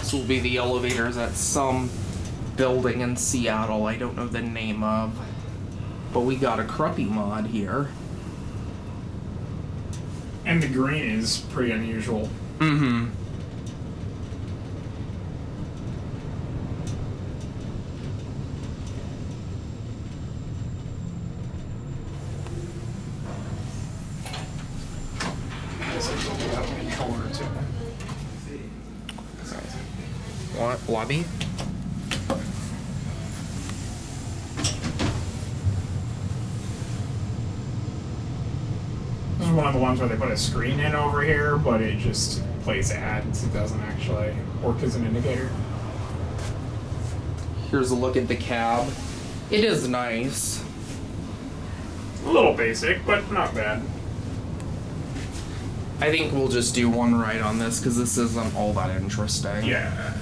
this will be the elevators at some building in Seattle I don't know the name of. But we got a crappy mod here. And the green is pretty unusual. Mm-hmm. What? Lobby? This is one of the ones where they put a screen in over here, but it just plays ads. It doesn't actually work as an indicator. Here's a look at the cab. It is nice. A little basic, but not bad. I think we'll just do one ride on this because this isn't all that interesting. Yeah.